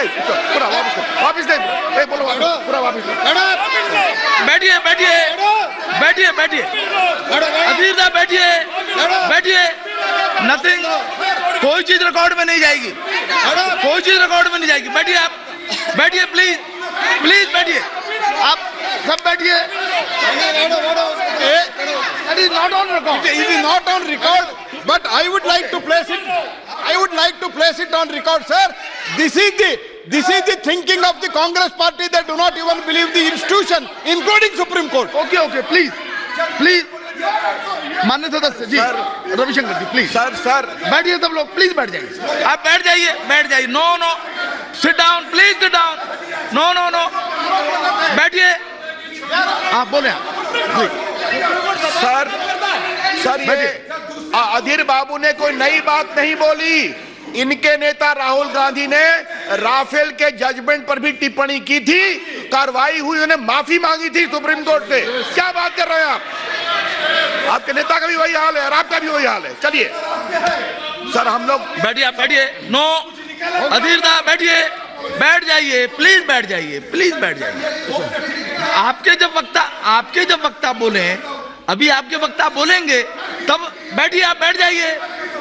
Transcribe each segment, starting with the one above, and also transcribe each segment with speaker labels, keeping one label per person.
Speaker 1: पूरा वापस दे, बोलो पूरा वापस दे।
Speaker 2: बैठिए बैठिए बैठिए बैठिए अधीर साहब बैठिए बैठिए। नथिंग, कोई चीज रिकॉर्ड में नहीं जाएगी, कोई चीज रिकॉर्ड में नहीं जाएगी। बैठिए आप, बैठिए प्लीज प्लीज बैठिए, आप सब बैठिए।
Speaker 1: That is not on record. It is not on record, but I would like to place it. I would like to place it on record, sir. This is the thinking of the Congress party. They do not even believe the institution, including Supreme Court.
Speaker 2: Okay okay please please. माननीय सदस्य जी, रविशंकर जी please.
Speaker 1: Sir
Speaker 2: बैठिए सब लोग, please बैठ जाइए, आप बैठ जाइए बैठ जाइए। No no, sit down please, sit down. No no no, बैठिए आप, बोले आप।
Speaker 1: सर ये अधीर बाबू ने कोई नई बात नहीं बोली। इनके नेता राहुल गांधी ने राफेल के जजमेंट पर भी टिप्पणी की थी, कार्रवाई हुई, उन्होंने माफी मांगी थी सुप्रीम कोर्ट से। क्या बात कर रहे हैं आप? आपके नेता का भी वही हाल है और आपका भी वही हाल है। चलिए सर, हम लोग
Speaker 2: बैठिए, आप बैठिए। नो, अधीर साहब बैठिए, बैठ जाइए प्लीज, बैठ जाइए प्लीज, बैठ जाइए। आपके जब वक्ता बोले, अभी आपके वक्ता बोलेंगे तब बैठिए, आप बैठ जाइए।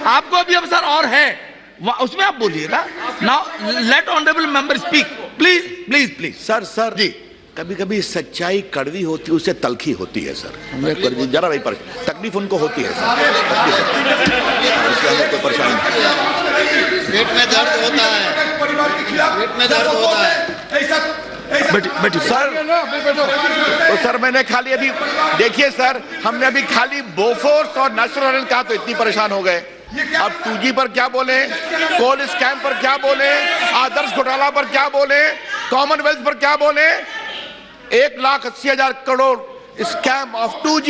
Speaker 2: आपको अभी अवसर और है, उसमें आप बोलिएगा। Now let honourable member speak, please please please.
Speaker 1: Sir ji, कभी कभी सच्चाई कड़वी होती है, उससे तलखी होती है सर। जरा भाई तकलीफ उनको होती है सर, कोई परेशानी।
Speaker 3: पेट में दर्द होता है, पेट में दर्द होता है।
Speaker 1: बैठिए सर। तो सर मैंने खाली अभी देखिए सर, हमने अभी खाली बोफोर्स और नसरुल्लाह कहा तो इतनी परेशान हो गए। अब 2G पर क्या बोले, कोल स्कैम पर क्या बोले, आदर्श घोटाला पर क्या बोले, कॉमनवेल्थ पर क्या बोले। 1,80,000 crore scam of 2G,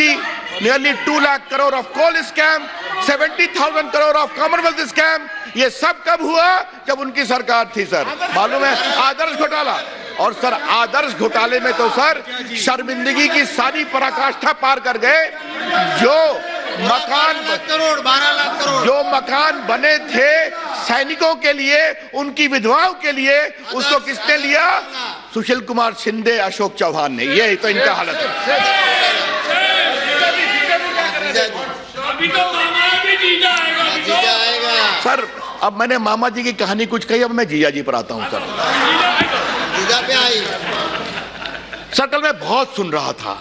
Speaker 1: nearly 2 lakh crore of coal scam, 70,000 crore of commonwealth scam. ये सब कब हुआ? जब उनकी सरकार थी सर, मालूम है। आदर्श घोटाला, और सर आदर्श घोटाले में तो सर शर्मिंदगी की सारी पराकाष्ठा पार कर गए। जो मकान
Speaker 3: 12 लाख करोड़
Speaker 1: जो मकान बने थे सैनिकों के लिए, उनकी विधवाओं के लिए, उसको किसने लिया? सुशील कुमार शिंदे, अशोक चौहान ने। ये तो इनका हालत है। सर अब मैंने मामा जी की कहानी कुछ कही, अब मैं जीजा जी पर आता हूं सर।
Speaker 3: जीजा पे आई
Speaker 1: सर, कल मैं बहुत सुन रहा था,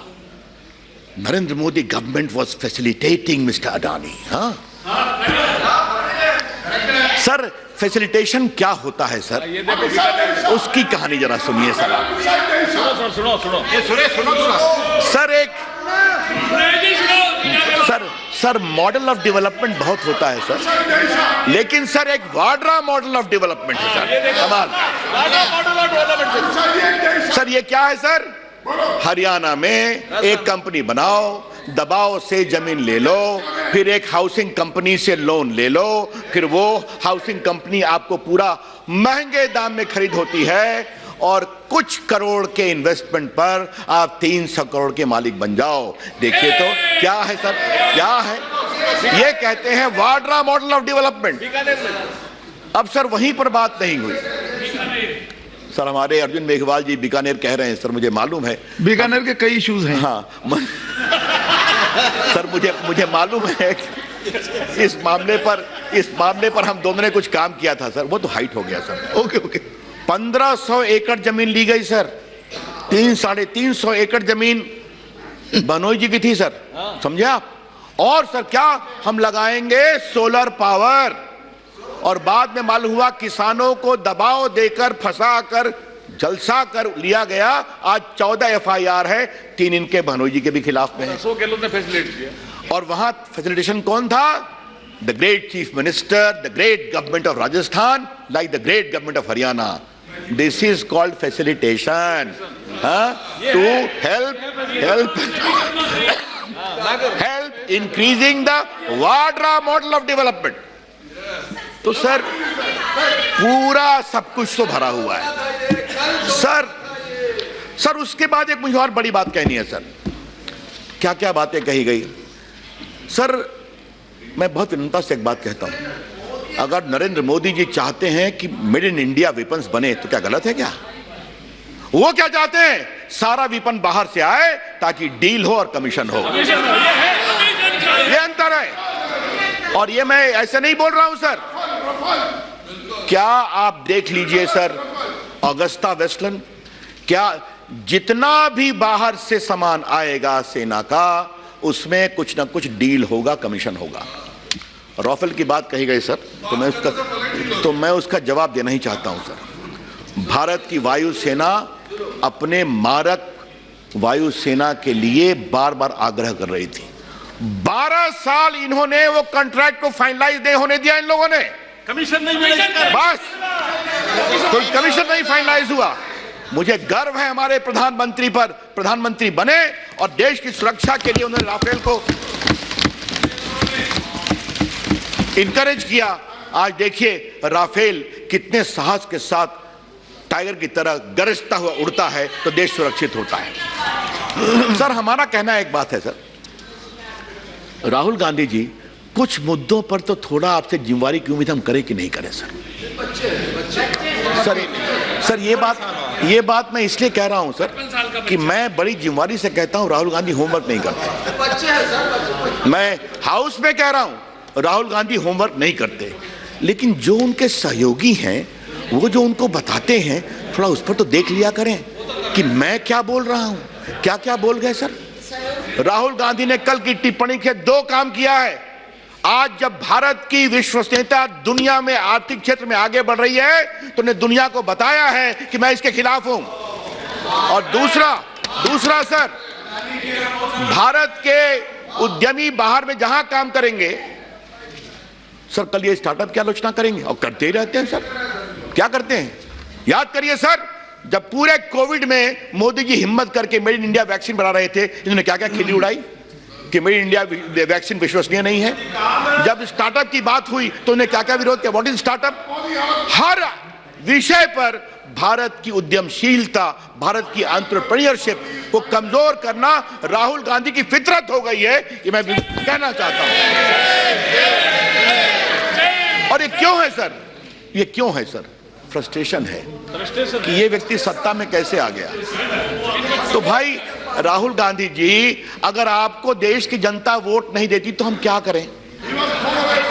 Speaker 1: Narendra Modi government was facilitating mister Adani. हाँ सर, फैसिलिटेशन क्या होता है सर? उसकी कहानी जरा सुनिए सर। सुनो सर, एक सर मॉडल ऑफ डेवलपमेंट बहुत होता है सर, लेकिन सर एक वाड्रा मॉडल ऑफ डेवलपमेंट है सर। कमाल सर, ये क्या है सर? हरियाणा में एक कंपनी बनाओ, दबाव से जमीन ले लो, फिर एक हाउसिंग कंपनी से लोन ले लो, फिर वो हाउसिंग कंपनी आपको पूरा महंगे दाम में खरीद होती है, और कुछ करोड़ के इन्वेस्टमेंट पर आप 300 करोड़ के मालिक बन जाओ। देखिए तो क्या है सर, क्या है? ये कहते हैं वाड्रा मॉडल ऑफ डेवलपमेंट। अब सर वहीं पर बात नहीं हुई सर। हमारे अर्जुन मेघवाल जी बीकानेर कह रहे हैं सर, मुझे मालूम है
Speaker 2: बीकानेर के कई इश्यूज हैं।
Speaker 1: हाँ सर, मुझे मालूम है इस मामले पर हम दोनों ने कुछ काम किया था सर। वो तो हाइट हो गया सर। ओके 1500 एकड़ जमीन ली गई सर। 300-350 एकड़ जमीन बनोई जी की थी सर, समझे आप? और सर क्या हम लगाएंगे? Solar power. और बाद में मालूम हुआ किसानों को दबाव देकर, फंसाकर, जलसा कर लिया गया। आज 14 FIR है, 3 इनके भनोई जी के भी खिलाफ में है।
Speaker 2: 100 गैलन ने फैसिलिटेट किया।
Speaker 1: और वहां फैसिलिटेशन कौन था? The great chief minister, the great government of Rajasthan, like the great government of Haryana. This is called facilitation, to help increasing the Vadra model of development. तो सर पूरा सब कुछ तो भरा हुआ है सर। उसके बाद एक मुझे और बड़ी बात कहनी है सर। क्या क्या बातें कही गई सर? मैं बहुत विनम्रता से एक बात कहता हूं अगर नरेंद्र मोदी जी चाहते हैं कि मेड इन इंडिया वेपन्स बने तो क्या गलत है क्या? वो क्या चाहते हैं? सारा वेपन बाहर से आए ताकि डील हो और कमीशन हो। ये अंतर है। और ये मैं ऐसे नहीं बोल रहा हूं सर। क्या आप देख लीजिए सर, ऑगस्टा वेस्टलैंड, क्या जितना भी बाहर से सामान आएगा सेना का, उसमें कुछ ना कुछ डील होगा, कमीशन होगा। राफेल की बात कही गई सर, तो मैं उसका जवाब देना ही चाहता हूं सर। भारत की वायुसेना अपने मारक वायुसेना के लिए बार बार आग्रह कर रही थी। 12 साल इन्होंने वो कॉन्ट्रैक्ट को फाइनलाइज नहीं होने दिया। इन लोगों ने कमीशन नहीं मिला, बस कोई कमीशन नहीं फाइनलाइज हुआ। मुझे गर्व है हमारे प्रधानमंत्री पर, प्रधानमंत्री बने और देश की सुरक्षा के लिए उन्होंने राफेल को इनकरेज किया। आज देखिए राफेल कितने साहस के साथ टाइगर की तरह गरजता हुआ उड़ता है तो देश सुरक्षित होता है। सर हमारा कहना एक बात है सर, राहुल गांधी जी कुछ मुद्दों पर तो थोड़ा आपसे जिम्मेवारी की उम्मीद हम करें कि नहीं करें सर। सर ये बात मैं इसलिए कह रहा हूं सर कि मैं बड़ी जिम्मेवारी से कहता हूं राहुल गांधी होमवर्क नहीं करते। मैं हाउस में कह रहा हूं राहुल गांधी होमवर्क नहीं करते, लेकिन जो उनके सहयोगी हैं वो जो उनको बताते हैं थोड़ा उस पर तो देख लिया करें कि मैं क्या बोल रहा हूं, क्या क्या बोल गए सर। राहुल गांधी ने कल की टिप्पणी के 2 काम किया है। आज जब भारत की विश्वसनीयता दुनिया में आर्थिक क्षेत्र में आगे बढ़ रही है तो उन्हें दुनिया को बताया है कि मैं इसके खिलाफ हूं। और दूसरा सर, भारत के उद्यमी बाहर में जहां काम करेंगे सर, कल ये स्टार्टअप की आलोचना करेंगे और करते ही रहते हैं सर। क्या करते हैं याद करिए सर, जब पूरे कोविड में मोदी जी हिम्मत करके मेड इन इंडिया वैक्सीन बना रहे थे, इन्होंने क्या क्या खिल्ली उड़ाई कि मेड इन इंडिया वैक्सीन विश्वसनीय नहीं है। जब स्टार्टअप की बात हुई तो उन्हें क्या क्या विरोध किया, व्हाट इज स्टार्टअप। हर विषय पर भारत की उद्यमशीलता, भारत की एंटरप्रेन्योरशिप को कमजोर करना राहुल गांधी की फितरत हो गई है, ये मैं कहना चाहता हूं। और ये क्यों है सर, ये क्यों है सर? फ्रस्ट्रेशन है कि ये व्यक्ति सत्ता में कैसे आ गया। तो भाई राहुल गांधी जी, अगर आपको देश की जनता वोट नहीं देती तो हम क्या करें,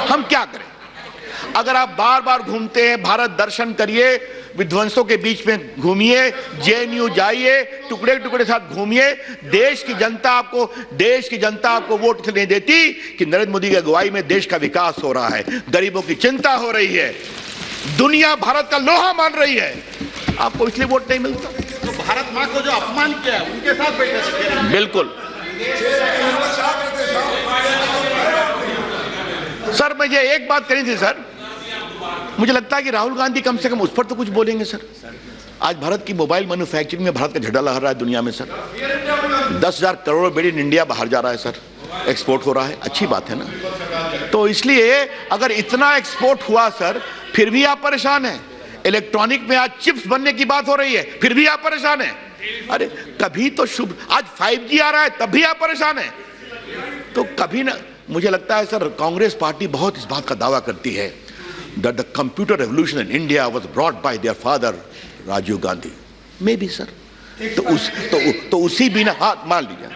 Speaker 1: हम क्या करें? अगर आप बार बार घूमते हैं, भारत दर्शन करिए, विध्वंसों के बीच में घूमिए, जेएनयू जाइए, टुकड़े टुकड़े साथ घूमिए, देश की जनता आपको वोट नहीं देती कि नरेंद्र मोदी की अगुवाई में देश का विकास हो रहा है, गरीबों की चिंता हो रही है, दुनिया भारत का लोहा मान रही है, आपको इसलिए वोट नहीं मिलता।
Speaker 3: तो भारत मां को जो अपमान किया उनके साथ बैठे।
Speaker 1: बिल्कुल सर, मुझे एक बात करनी थी सर, मुझे लगता है कि राहुल गांधी कम से कम उस पर तो कुछ बोलेंगे सर। आज भारत की मोबाइल मैन्युफैक्चरिंग में भारत का झंडा लहरा रहा है दुनिया में sir. 10,000 crore made in India बाहर जा रहा है सर, एक्सपोर्ट हो रहा है, अच्छी बात है ना। तो इसलिए अगर इतना एक्सपोर्ट हुआ सर, फिर भी आप परेशान हैं। इलेक्ट्रॉनिक में आज चिप्स बनने की बात हो रही है, फिर भी आप परेशान हैं। अरे कभी तो शुभ, आज 5G आ रहा है तब भी आप परेशान हैं। तो कभी ना, मुझे लगता है सर कांग्रेस पार्टी बहुत इस बात का दावा करती है that the computer revolution in India was brought by their father Rajiv Gandhi, maybe sir। तो उसी बिना, हाँ मान लीजिए,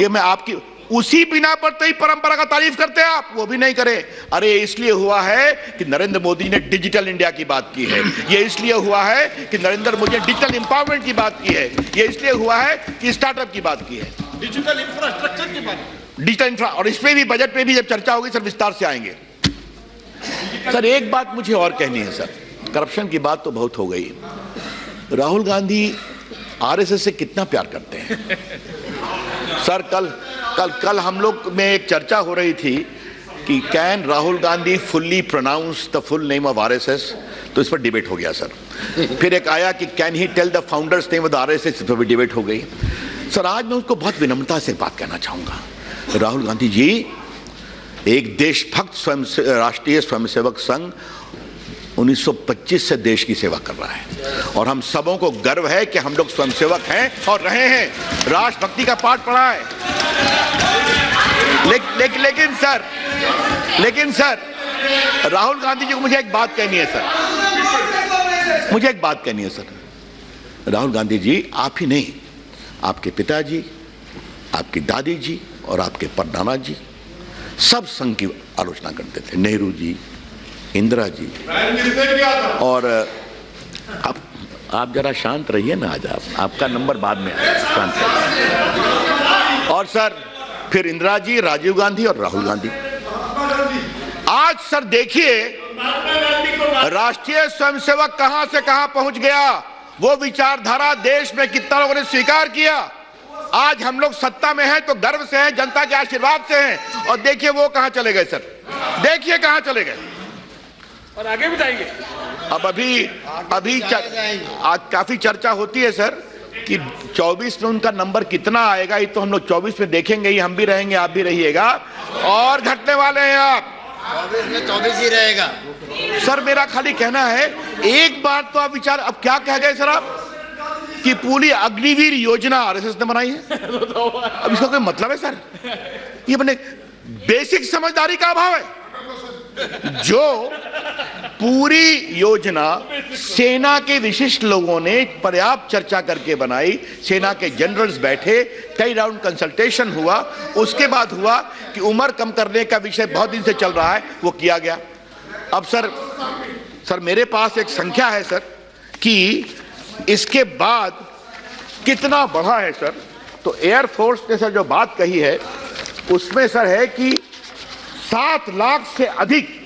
Speaker 1: ये मैं आपकी उसी बिना पर तो ही परंपरा का तारीफ करते हैं आप, वो भी नहीं करें। अरे इसलिए हुआ है कि नरेंद्र मोदी ने डिजिटल इंडिया की बात की है, ये इसलिए हुआ है कि नरेंद्र मोदी ने डिजिटल एम्पावरमेंट की बात की है, ये इसलिए हुआ है कि स्टार्टअप की बात की है,
Speaker 3: डिजिटल इंफ्रास्ट्रक्चर की बात,
Speaker 1: डिजिटल इंफ्रा, और इस पे भी बजट पे भी जब चर्चा होगी सर विस्तार से आएंगे। सर एक बात मुझे और कहनी है सर, करप्शन की बात तो बहुत हो गई। राहुल गांधी आरएसएस से कितना प्यार करते हैं सर। कल हम लोग में एक चर्चा हो रही थी कि can Rahul Gandhi fully pronounce the full name of RSS, तो इस पर डिबेट हो गया सर। फिर एक आया कि can he tell the founder's name of the RSS, इस पर भी डिबेट हो गई सर। आज मैं उसको बहुत विनम्रता से बात कहना चाहूंगा, राहुल गांधी जी एक देशभक्त राष्ट्रीय स्वयंसेवक संघ 1925 से देश की सेवा कर रहा है और हम सबों को गर्व है कि हम लोग स्वयंसेवक हैं और रहे हैं, राष्ट्रभक्ति का पाठ पढ़ा है। लेकिन सर राहुल गांधी जी को मुझे एक बात कहनी है सर, मुझे एक बात कहनी है सर। राहुल गांधी जी, आप ही नहीं, आपके पिताजी, आपकी दादी जी और आपके परदादा जी सब संघ की आलोचना करते थे। नेहरू जी, इंदिरा जी, और आप जरा शांत रहिए ना, आज आपका नंबर बाद में आएगा, शांत रहिए। और सर फिर इंदिरा जी, राजीव गांधी और राहुल गांधी। आज सर देखिए राष्ट्रीय स्वयंसेवक कहां से कहां पहुंच गया, वो विचारधारा देश में कितना लोगों ने स्वीकार किया। आज हम लोग सत्ता में हैं तो गर्व से हैं, जनता के आशीर्वाद से हैं, और देखिए वो कहां चले गए सर, देखिए कहां चले गए,
Speaker 4: और आगे भी जाएंगे।
Speaker 1: अब अभी आज काफी चर्चा होती है सर कि 24 में उनका नंबर कितना आएगा, ये तो हम लोग 24 में देखेंगे ही, हम भी रहेंगे, आप भी रहिएगा, और घटने वाले हैं आप।
Speaker 3: 24 में 24 ही रहेगा
Speaker 1: सर। मेरा खाली कहना है, एक बार तो आप विचार, अब क्या कह गए सर आप कि पूरी अग्निवीर योजना आरएसएस ने बनाई है। अब इसका कोई मतलब है सर? ये अपने बेसिक समझदारी का अभाव है। जो पूरी योजना सेना के विशिष्ट लोगों ने पर्याप्त चर्चा करके बनाई, सेना के जनरल्स बैठे, कई राउंड कंसल्टेशन हुआ, उसके बाद हुआ कि उम्र कम करने का विषय बहुत दिन से चल रहा है, वो किया गया। अब सर मेरे पास एक संख्या है सर कि इसके बाद कितना बढ़ा है सर। तो एयरफोर्स ने सर जो बात कही है उसमें सर है कि 7 लाख से अधिक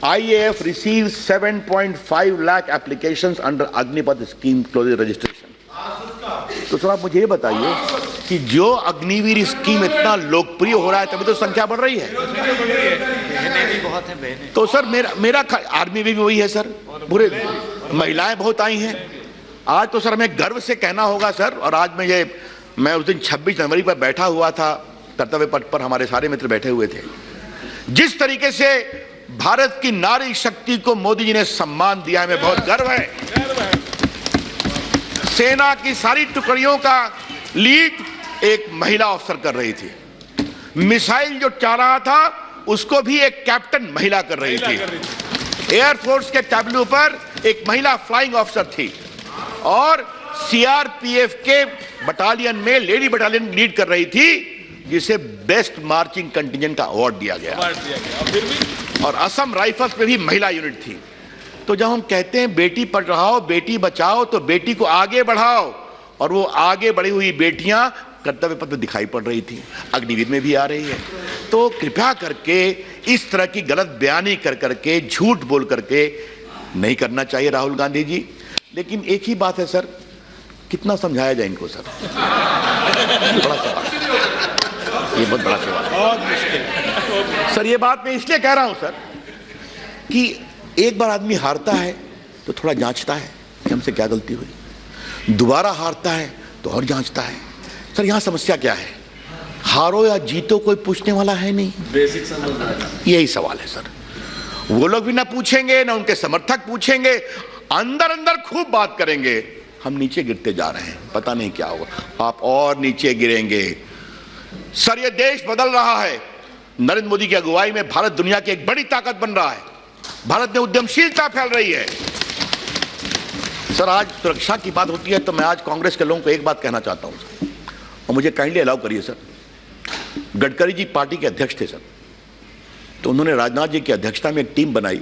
Speaker 1: IAF receives 7.5 lakh applications under Agnipath scheme close registration. तो सर आप मुझे ये बताइए कि जो अग्निवीर स्कीम इतना लोकप्रिय हो रहा है तभी तो संख्या बढ़ रही है।
Speaker 3: बहनें भी बहुत हैं, बहनें।
Speaker 1: तो सर मेरा आर्मी में भी वही है सर, पूरे महिलाएं बहुत आई हैं। आज तो सर हमें गर्व से कहना होगा सर, और आज मैं उस दिन 26 जनवरी पर बैठा हुआ था, कर्तव्य पथ पर हमारे सारे मित्र बैठे हुए थे। जिस तरीके से भारत की नारी शक्ति को मोदी जी ने सम्मान दिया, हमें बहुत गर्व है। सेना की सारी टुकड़ियों का लीड एक महिला अफसर कर रही थी। मिसाइल जो चला रहा था उसको भी एक कैप्टन महिला कर रही थी। एयरफोर्स के टैब्लू पर एक महिला फ्लाइंग ऑफिसर थी, और सीआरपीएफ के बटालियन में लेडी बटालियन लीड कर रही थी, जिसे बेस्ट मार्चिंग कंटिजेंट का अवार्ड दिया गया। और असम राइफल्स में भी महिला यूनिट थी। तो जब हम कहते हैं बेटी पढ़ाओ बेटी बचाओ, तो बेटी को आगे बढ़ाओ, और वो आगे बढ़ी हुई बेटियां कर्तव्य पथ में दिखाई पड़ रही थी, अग्निवीर में भी आ रही है। तो कृपया करके इस तरह की गलत बयानी कर करके, झूठ बोल करके नहीं करना चाहिए राहुल गांधी जी। लेकिन एक ही बात है सर, कितना समझाया जाए इनको सर, बड़ा सवाल, ये बहुत बड़ा सवाल सर। ये बात मैं इसलिए कह रहा हूं सर कि एक बार आदमी हारता है तो थोड़ा जांचता है कि हमसे क्या गलती हुई, दोबारा हारता है तो और जांचता है। सर यहां समस्या क्या है? हारो या जीतो कोई पूछने वाला है नहीं,
Speaker 4: बेसिक समझदारी,
Speaker 1: यही सवाल है सर। वो लोग भी ना पूछेंगे, ना उनके समर्थक पूछेंगे, अंदर अंदर खूब बात करेंगे। हम नीचे गिरते जा रहे हैं, पता नहीं क्या होगा, आप और नीचे गिरेंगे। सर ये देश बदल रहा है, नरेंद्र मोदी की अगुवाई में भारत दुनिया की एक बड़ी ताकत बन रहा है, भारत में उद्यमशीलता फैल रही है। सर आज सुरक्षा की बात होती है तो मैं आज कांग्रेस के लोगों को एक बात कहना चाहता हूं, और मुझे काइंडली अलाउ करिए सर। गडकरी जी पार्टी के अध्यक्ष थे सर, तो उन्होंने राजनाथ जी की अध्यक्षता में एक टीम बनाई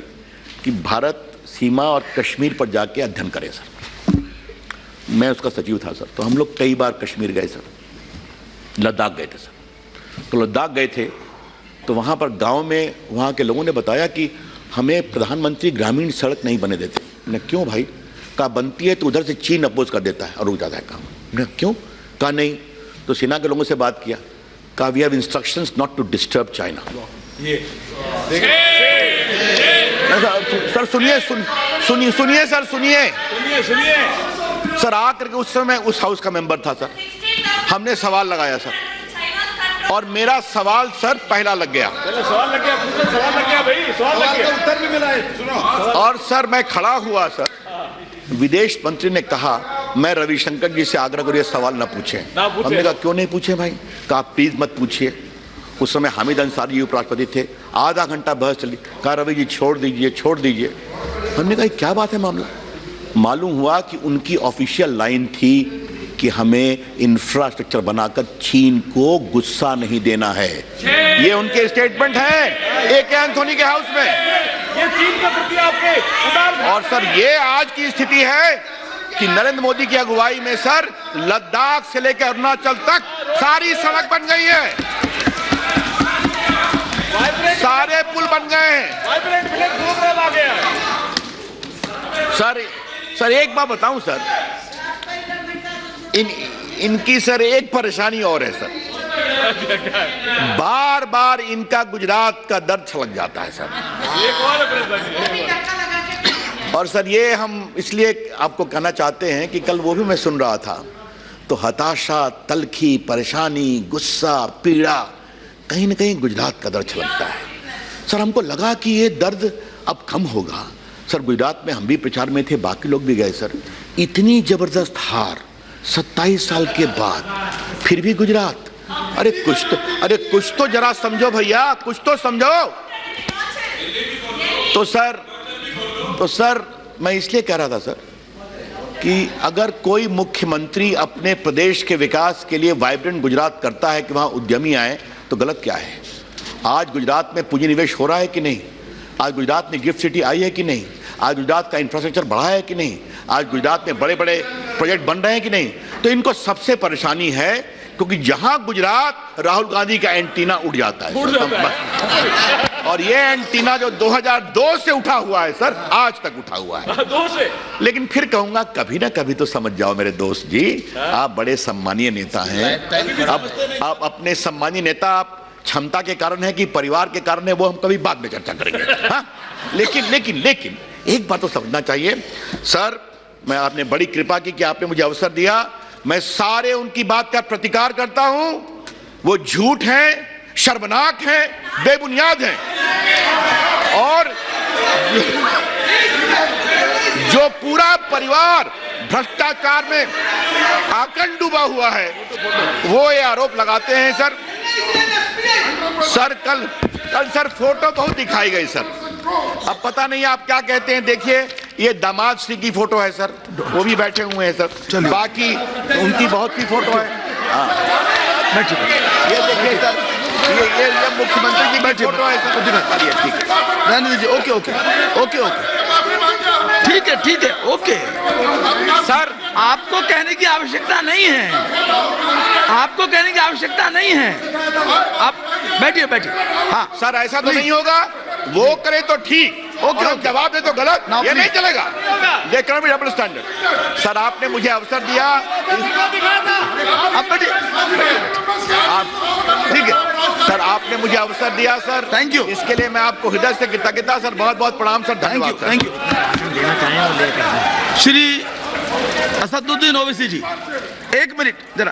Speaker 1: कि भारत सीमा और कश्मीर पर जाके अध्ययन करें सर। मैं उसका सचिव था सर। तो हम लोग कई बार कश्मीर गए सर, लद्दाख गए थे सर। तो लद्दाख गए थे तो वहाँ पर गांव में वहाँ के लोगों ने बताया कि हमें प्रधानमंत्री ग्रामीण सड़क नहीं बने देते। मैंने क्यों भाई? कहा बनती है तो उधर से चीन अपोज कर देता है और रुक जाता है काम। क्यों? कहा नहीं। तो सेना के लोगों से बात किया, कहा we have instructions not to disturb China. Sir सुनिए सुनिए सर, सुनिए सर। आकर के उस समय उस हाउस का मेंबर था सर, हमने सवाल लगाया सर, और मेरा सवाल सर पहला लग गया।
Speaker 4: सवाल लग गया भाई, सवाल लग गया, उत्तर भी मिला है। सुनो। और
Speaker 1: सर मैं खड़ा हुआ सर, विदेश मंत्री ने कहा मैं रविशंकर जी से आग्रह करूँ सवाल ना पूछें। हमने कहा क्यों नहीं पूछे भाई? कहा प्लीज मत पूछिए। उस समय हामिद अंसारी जी उपराष्ट्रपति थे। आधा घंटा बहस चली, कहा रवि जी छोड़ दीजिए छोड़ दीजिए। हमने कहा क्या बात है मामला। मालूम हुआ कि उनकी ऑफिशियल लाइन थी कि हमें इंफ्रास्ट्रक्चर बनाकर चीन को गुस्सा नहीं देना है। ये उनके स्टेटमेंट है एक एंथोनी के हाउस में।
Speaker 4: ये चीन के प्रति आपके
Speaker 1: और सर ये आज की स्थिति है कि नरेंद्र मोदी की अगुवाई में सर लद्दाख से लेकर अरुणाचल तक सारी सड़क बन गई है, सारे पुल बन गए हैं।
Speaker 4: वाइब्रेंट विलेज प्रोग्राम आ गया है।
Speaker 1: सर एक बात बताऊं सर, इनकी सर एक परेशानी और है सर, बार बार इनका गुजरात का दर्द छलक जाता है सर।
Speaker 4: एक और परेशानी।
Speaker 1: और सर ये हम इसलिए आपको कहना चाहते हैं कि कल वो भी मैं सुन रहा था तो हताशा, तलखी, परेशानी, गुस्सा, पीड़ा, कहीं ना कहीं गुजरात का दर्द छलकता है। सर हमको लगा कि ये दर्द अब कम होगा। सर गुजरात में हम भी प्रचार में थे, बाकी लोग भी गए सर। इतनी जबरदस्त हार 27 साल के बाद फिर भी गुजरात। अरे कुछ तो जरा समझो भैया, कुछ तो समझो। तो सर मैं इसलिए कह रहा था सर कि अगर कोई मुख्यमंत्री अपने प्रदेश के विकास के लिए वाइब्रेंट गुजरात करता है कि वहां उद्यमी आए, तो गलत क्या है। आज गुजरात में पूंजी निवेश हो रहा है कि नहीं, आज गुजरात में गिफ्ट सिटी आई है कि नहीं, आज गुजरात का इंफ्रास्ट्रक्चर बढ़ा है कि नहीं, आज गुजरात में बड़े बड़े प्रोजेक्ट बन रहे हैं कि नहीं। तो इनको सबसे परेशानी है क्योंकि जहां गुजरात राहुल गांधी का एंटीना उड़ जाता है। और ये एंटीना जो 2002 से उठा हुआ है सर, आज तक उठा हुआ है।
Speaker 4: 2 से।
Speaker 1: लेकिन फिर कहूंगा कभी ना कभी तो समझ जाओ मेरे दोस्त जी, आप बड़े सम्मानीय नेता हैं। आप अपने सम्मानीय नेता आप क्षमता के कारण है कि परिवार के कारण है, वो हम कभी बाद में चर्चा करेंगे। हाँ? लेकिन एक बात तो समझना चाहिए सर, मैं आपने बड़ी कृपा की कि आपने मुझे अवसर दिया। मैं सारे उनकी बात का प्रतिकार करता हूं। वो झूठ हैं, शर्मनाक हैं, बेबुनियाद हैं। और जो पूरा परिवार भ्रष्टाचार में आकंठ डूबा हुआ है, वो ये आरोप लगाते हैं सर। कल सर फोटो बहुत दिखाई गई सर। अब पता नहीं आप क्या कहते हैं। देखिए ये दामाद श्री की फोटो है सर, वो भी बैठे हुए हैं सर। बाकी उनकी बहुत सी फोटो है। ये देखिए सर, ये मुख्यमंत्री की फोटो है सर। ठीक है, रहने दीजिए। ओके
Speaker 2: ठीक है ओके।
Speaker 1: सर
Speaker 2: आपको कहने की आवश्यकता नहीं है, आपको कहने की आवश्यकता नहीं है। आप बैठिए।
Speaker 1: हाँ सर, ऐसा तो नहीं होगा। वो करे तो ठीक, ओके, जवाब दे तो गलत, ये नहीं चलेगा। देख रहा हूँ डबल स्टैंडर्ड। सर आपने मुझे अवसर दिया, ठीक है सर, आपने मुझे अवसर दिया सर,
Speaker 2: थैंक यू।
Speaker 1: इसके लिए मैं आपको हृदय से कृतज्ञता सर, बहुत बहुत प्रणाम सर, धन्यवाद।
Speaker 2: Thank you. Shri Asaduddin Owaisi ji, 1 minute जरा।